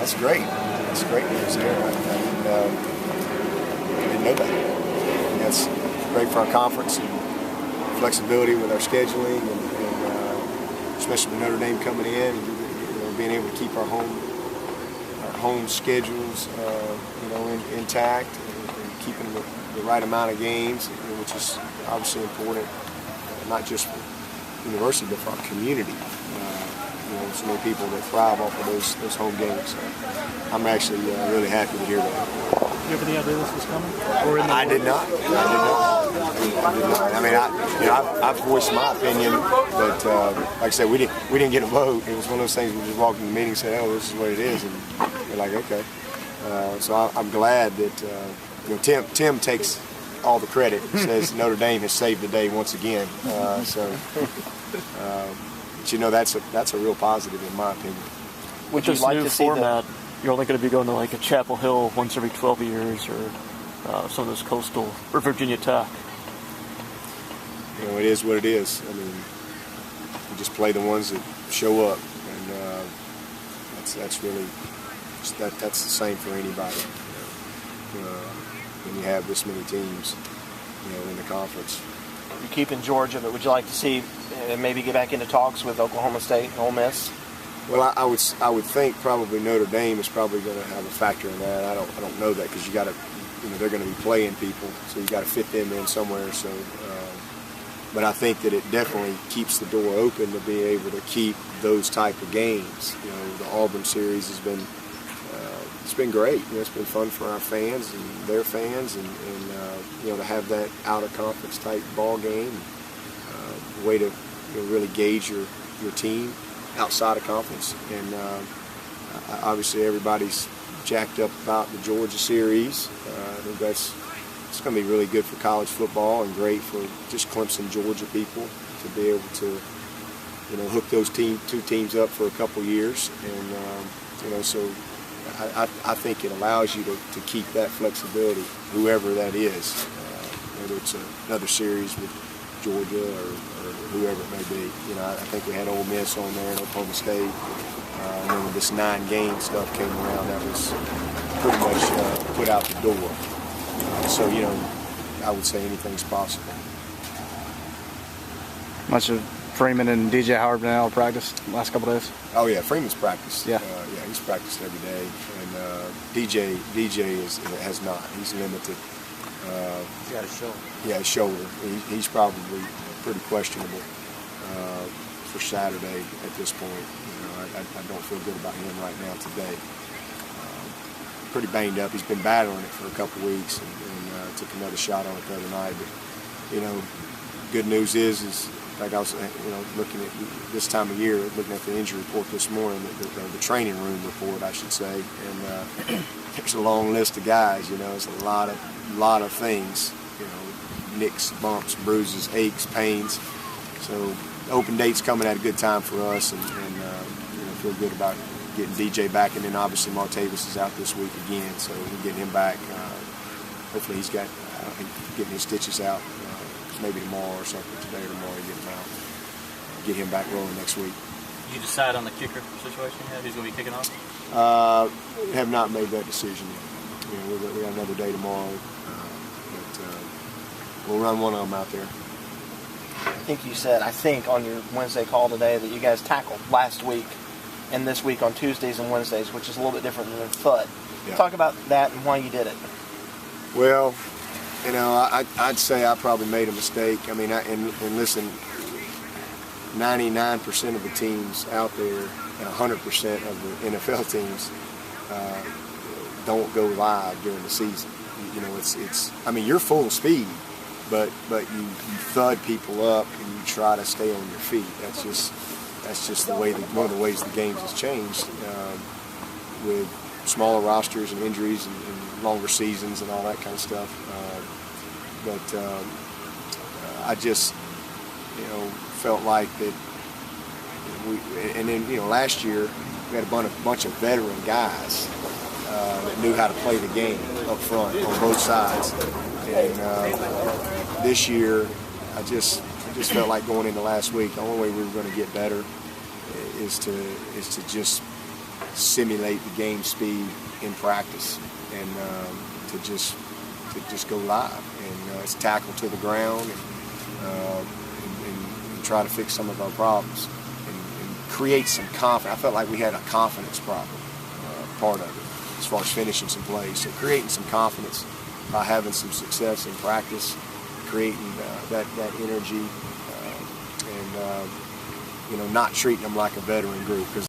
That's great. That's great news there. I didn't know that. And that's great for our conference and flexibility with our scheduling, and especially with Notre Dame coming in, and being able to keep our home schedules, intact, and keeping the right amount of games, which is obviously important, not just for the university but for our community. So many people that thrive off of those home games. So I'm actually really happy to hear that. Did you have any idea this was coming? I did not. I mean, I've voiced my opinion, but like I said, we didn't get a vote. It was one of those things we just walked in the meeting and said, "Oh, this is what it is," and we're like, "Okay." So I'm glad that Tim takes all the credit. Says Notre Dame has saved the day once again. But that's a real positive in my opinion. Would you like to see format? You're only going to be going to like a Chapel Hill once every 12 years, or some of those coastal, or Virginia Tech. It is what it is. I mean, we just play the ones that show up, and that's really that's the same for anybody. When you have this many teams, in the conference. You're keeping Georgia, but would you like to see maybe get back into talks with Oklahoma State and Ole Miss? Well, I would think probably Notre Dame is probably going to have a factor in that. I don't know that, because you got to, they're going to be playing people, so you got to fit them in somewhere. So, but I think that it definitely keeps the door open to be able to keep those type of games. The Auburn series has been it's been great. It's been fun for our fans and their fans, and to have that out of conference type ball game, way to really gauge your team outside of conference. And obviously everybody's jacked up about the Georgia series. I think it's going to be really good for college football, and great for just Clemson, Georgia people to be able to hook those two teams up for a couple years. And so I think it allows you to keep that flexibility, whoever that is, whether it's another series with Georgia or whoever it may be. I think we had Ole Miss on there and Oklahoma State. And then when this 9-game stuff came around, that was pretty much put out the door. So, I would say anything's possible. Much of Freeman and DJ Howard been out of practice the last couple of days? Oh yeah, Freeman's practiced. Yeah, he's practiced every day, and DJ has not. He's limited. He's got a shoulder. Yeah, his shoulder. He's probably pretty questionable for Saturday at this point. I don't feel good about him right now today. Pretty banged up. He's been battling it for a couple weeks, and took another shot on it the other night. But good news is like I was looking at this time of year, looking at the injury report this morning, the training room report, I should say, and there's a long list of guys. It's a lot of things. Nicks, bumps, bruises, aches, pains. So open date's coming at a good time for us, and feel good about getting DJ back, and then obviously Martavis is out this week again, so we're getting him back. Hopefully he's got getting his stitches out maybe tomorrow or something, today or tomorrow, get him back rolling next week. Did you decide on the kicker situation yet? Who's going to be kicking off? Have not made that decision yet. We got another day tomorrow, but we'll run one of them out there. I think you said, on your Wednesday call today, that you guys tackled last week and this week on Tuesdays and Wednesdays, which is a little bit different than FUT. Yeah. Talk about that and why you did it. Well, I'd say I probably made a mistake. I mean, and listen, 99% of the teams out there, 100% of the NFL teams don't go live during the season. It's. I mean, you're full speed, but you thud people up and you try to stay on your feet. That's just the way one of the ways the games has changed with smaller rosters and injuries and longer seasons and all that kind of stuff. But I just felt like that and then last year we had a bunch of veteran guys that knew how to play the game up front on both sides, and this year I just felt like going into last week, the only way we were going to get better is to just simulate the game speed in practice, and to just go live, and it's tackle to the ground, and try to fix some of our problems, and create some confidence. I felt like we had a confidence problem, part of it, as far as finishing some plays. So creating some confidence by having some success in practice, creating that energy, and not treating them like a veteran group. 'Cause